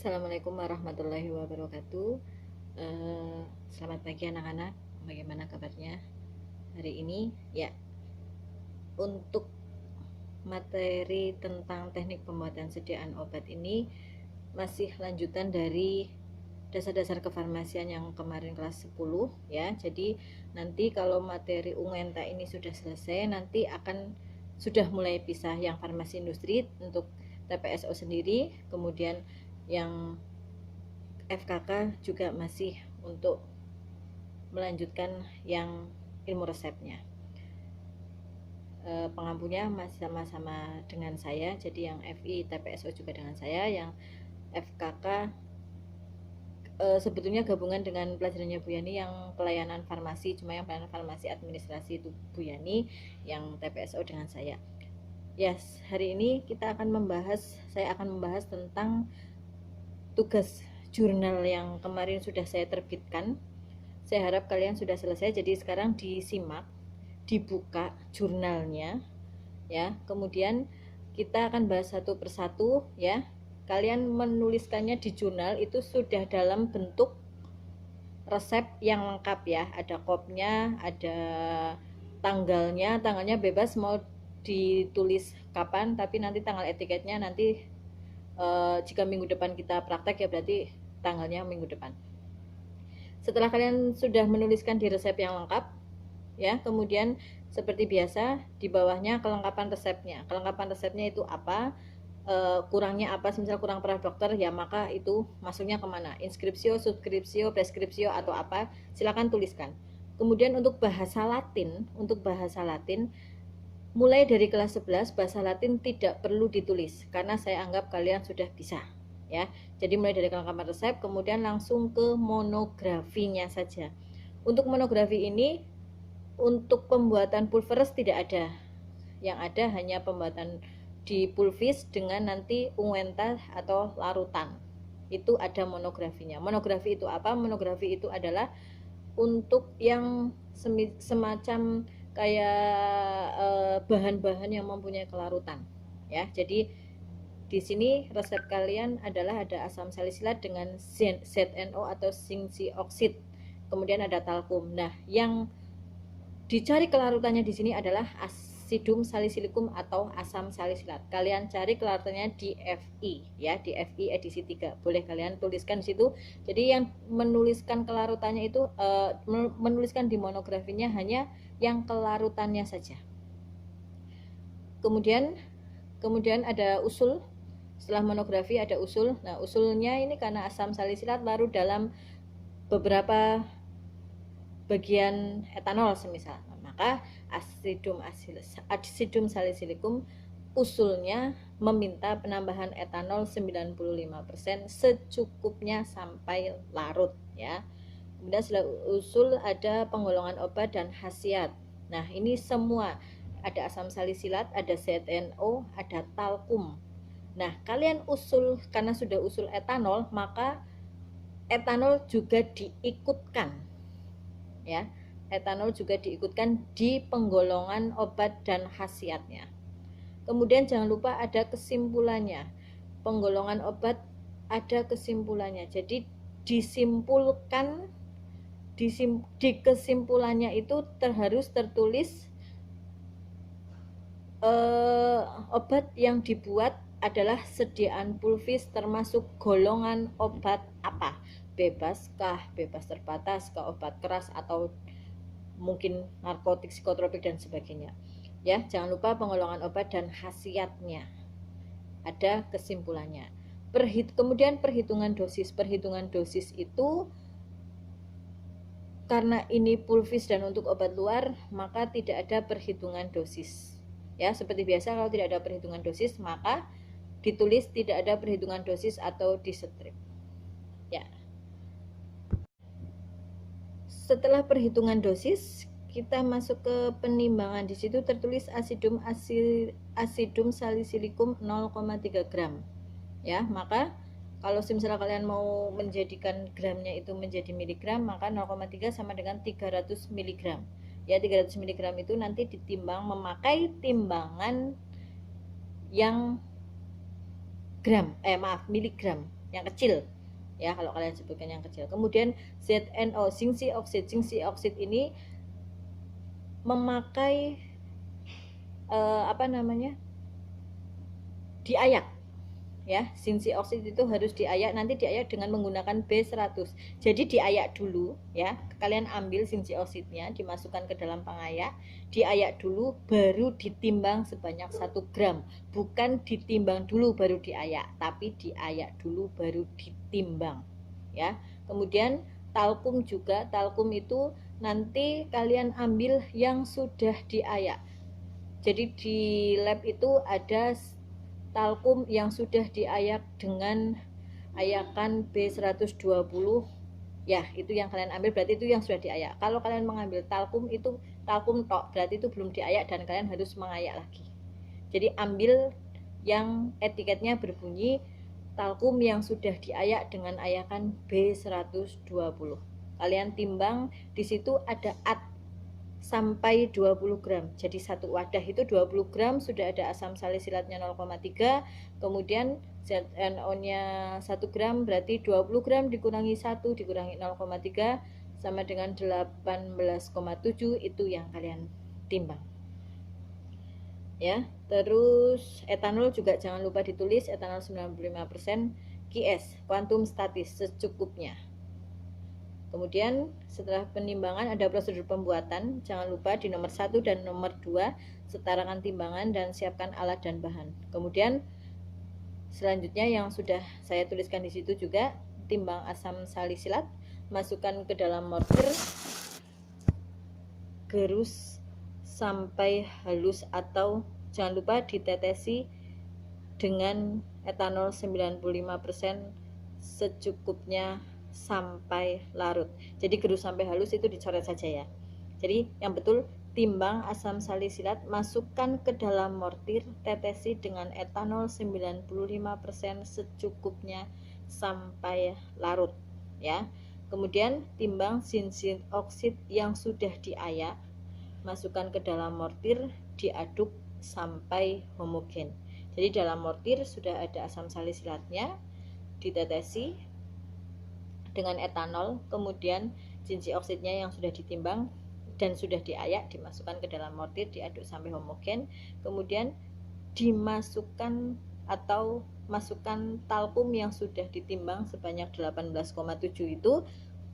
Assalamualaikum warahmatullahi wabarakatuh. Selamat pagi anak-anak. Bagaimana kabarnya hari ini? Ya, untuk materi tentang teknik pembuatan sediaan obat ini masih lanjutan dari dasar-dasar kefarmasian yang kemarin kelas 10 ya. Jadi nanti kalau materi Unguenta ini sudah selesai, nanti akan sudah mulai pisah yang farmasi industri untuk TPSO sendiri, kemudian yang FKK juga masih untuk melanjutkan yang ilmu resepnya. Pengampunya masih sama-sama dengan saya, jadi yang FI TPSO juga dengan saya, yang FKK sebetulnya gabungan dengan pelajarannya Bu Yani yang pelayanan farmasi, cuma yang pelayanan farmasi administrasi itu Bu Yani, yang TPSO dengan saya. Yes, hari ini saya akan membahas tentang tugas jurnal yang kemarin sudah saya terbitkan. Saya harap kalian sudah selesai, jadi sekarang disimak, dibuka jurnalnya ya. Kemudian kita akan bahas satu persatu ya. Kalian menuliskannya di jurnal itu sudah dalam bentuk resep yang lengkap ya. Ada kopnya, ada tanggalnya bebas mau ditulis kapan, tapi nanti tanggal etiketnya nanti jika minggu depan kita praktek ya berarti tanggalnya minggu depan. Setelah kalian sudah menuliskan di resep yang lengkap ya, kemudian seperti biasa di bawahnya kelengkapan resepnya. Kelengkapan resepnya itu apa, kurangnya apa, misal kurang pernah dokter ya, maka itu masuknya kemana, inskripsio, subskripsio, preskripsio atau apa, silakan tuliskan. Kemudian untuk bahasa Latin mulai dari kelas 11 bahasa Latin tidak perlu ditulis karena saya anggap kalian sudah bisa ya. Jadi mulai dari kelengkapan resep kemudian langsung ke monografinya saja. Untuk monografi ini untuk pembuatan pulveres tidak ada. Yang ada hanya pembuatan di pulvis dengan nanti unguenta atau larutan. Itu ada monografinya. Monografi itu apa? Monografi itu adalah untuk yang semacam kayak bahan-bahan yang mempunyai kelarutan ya. Jadi di sini resep kalian adalah ada asam salisilat dengan ZNO atau zinc oxide, kemudian ada talkum. Nah, yang dicari kelarutannya di sini adalah asidum salisilicum atau asam salisilat. Kalian cari kelarutannya di FI ya, di FI edisi 3. Boleh kalian tuliskan di situ. Jadi yang menuliskan kelarutannya itu menuliskan di monografinya hanya yang kelarutannya saja. Kemudian ada usul. Setelah monografi ada usul. Nah, usulnya ini karena asam salisilat larut dalam beberapa bagian etanol semisal, maka asidum salisilicum usulnya meminta penambahan etanol 95% secukupnya sampai larut ya. Kemudian setelah usul ada penggolongan obat dan khasiat. Nah, ini semua ada asam salisilat, ada ZNO, ada talkum. Nah, kalian usul karena sudah usul etanol, maka etanol juga diikutkan ya. Etanol juga diikutkan di penggolongan obat dan khasiatnya. Kemudian jangan lupa ada kesimpulannya. Penggolongan obat ada kesimpulannya. Jadi disimpulkan di kesimpulannya itu harus tertulis obat yang dibuat adalah sediaan pulvis termasuk golongan obat apa, bebaskah, bebas terbatas ke obat keras atau mungkin narkotik, psikotropik dan sebagainya ya. Jangan lupa penggolongan obat dan khasiatnya, ada kesimpulannya. Kemudian perhitungan dosis itu karena ini pulvis dan untuk obat luar, maka tidak ada perhitungan dosis ya. Seperti biasa kalau tidak ada perhitungan dosis maka ditulis tidak ada perhitungan dosis atau di strip ya. Setelah perhitungan dosis kita masuk ke penimbangan. Di situ tertulis asidum salisilicum 0,3 gram ya. Maka kalau misalnya kalian mau menjadikan gramnya itu menjadi miligram, maka 0,3 sama dengan 300 miligram ya. 300 miligram itu nanti ditimbang memakai timbangan yang miligram yang kecil ya, kalau kalian sebutkan yang kecil. Kemudian ZNO, zinc oxide. Zinc oxide ini memakai diayak ya. Zinc oxide itu harus diayak, nanti diayak dengan menggunakan B100. Jadi diayak dulu ya, kalian ambil zinc oxide-nya, dimasukkan ke dalam pengayak, diayak dulu baru ditimbang sebanyak 1 gram. Bukan ditimbang dulu baru diayak, tapi diayak dulu baru ditimbang ya. Kemudian talkum juga, talkum itu nanti kalian ambil yang sudah diayak. Jadi di lab itu ada talkum yang sudah diayak dengan ayakan B120 ya, itu yang kalian ambil, berarti itu yang sudah diayak. Kalau kalian mengambil talkum itu talkum tok, berarti itu belum diayak dan kalian harus mengayak lagi. Jadi ambil yang etiketnya berbunyi talkum yang sudah diayak dengan ayakan B120. Kalian timbang, di situ ada at sampai 20 gram. Jadi satu wadah itu 20 gram, sudah ada asam salisilatnya 0,3, kemudian ZNO-nya 1 gram, berarti 20 gram dikurangi 1 dikurangi 0,3 sama dengan 18,7, itu yang kalian timbang. Ya, terus etanol juga jangan lupa ditulis, etanol 95%, QS, kuantum statis secukupnya. Kemudian setelah penimbangan ada prosedur pembuatan, jangan lupa di nomor 1 dan nomor 2 setarakan timbangan dan siapkan alat dan bahan. Kemudian selanjutnya yang sudah saya tuliskan di situ juga, timbang asam salisilat, masukkan ke dalam mortir, gerus sampai halus atau jangan lupa ditetesi dengan etanol 95% secukupnya sampai larut. Jadi gerus sampai halus itu dicoret saja ya. Jadi yang betul, timbang asam salisilat, masukkan ke dalam mortir, tetesi dengan etanol 95% secukupnya sampai larut ya. Kemudian timbang zinc oxide yang sudah diayak, masukkan ke dalam mortir, diaduk sampai homogen. Jadi dalam mortir sudah ada asam salisilatnya, ditetesi dengan etanol, kemudian zinc oxide-nya yang sudah ditimbang dan sudah diayak dimasukkan ke dalam mortir, diaduk sampai homogen, kemudian dimasukkan atau masukkan talkum yang sudah ditimbang sebanyak 18,7 itu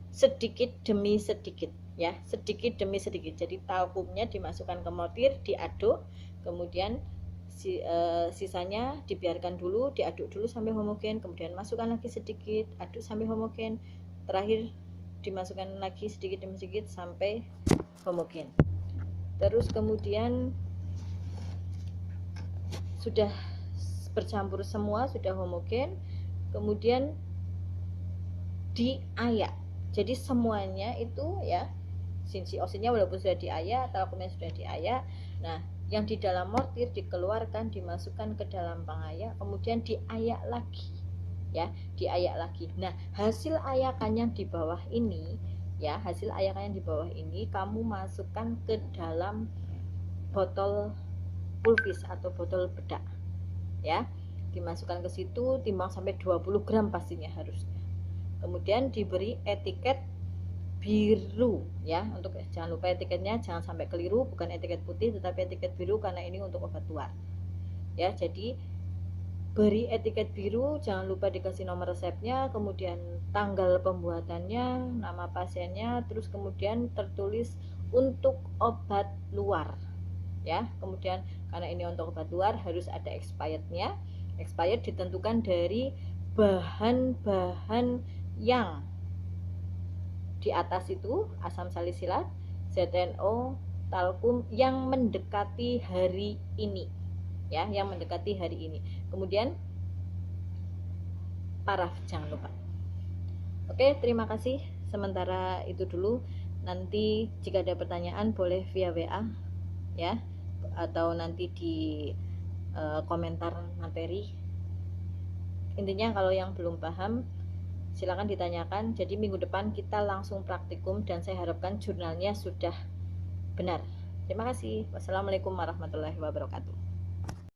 sedikit demi sedikit ya, sedikit demi sedikit. Jadi talkumnya dimasukkan ke mortir, diaduk, kemudian sisanya dibiarkan dulu, diaduk dulu sampai homogen, kemudian masukkan lagi sedikit, aduk sampai homogen, terakhir dimasukkan lagi sedikit demi sedikit sampai homogen. Terus kemudian sudah bercampur semua, sudah homogen, kemudian diayak. Jadi semuanya itu ya, zinc oxide-nya walaupun sudah diayak, talkumnya sudah diayak, nah yang di dalam mortir dikeluarkan, dimasukkan ke dalam pengayak, kemudian diayak lagi ya, diayak lagi. Nah hasil ayakan yang di bawah ini ya, hasil ayakan yang di bawah ini kamu masukkan ke dalam botol pulvis atau botol bedak ya, dimasukkan ke situ, timbang sampai 20 gram pastinya harus. Kemudian diberi etiket biru ya, untuk jangan lupa etiketnya jangan sampai keliru, bukan etiket putih tetapi etiket biru karena ini untuk obat luar ya. Jadi beri etiket biru, jangan lupa dikasih nomor resepnya, kemudian tanggal pembuatannya, nama pasiennya, terus kemudian tertulis untuk obat luar ya. Kemudian karena ini untuk obat luar harus ada expirednya. Expired ditentukan dari bahan-bahan yang di atas itu, asam salisilat, ZNO, talkum yang mendekati hari ini ya, yang mendekati hari ini. Kemudian paraf jangan lupa. Oke, terima kasih. Sementara itu dulu. Nanti jika ada pertanyaan boleh via WA ya, atau nanti di komentar materi. Intinya kalau yang belum paham silakan ditanyakan. Jadi minggu depan kita langsung praktikum dan saya harapkan jurnalnya sudah benar. Terima kasih. Wassalamualaikum warahmatullahi wabarakatuh.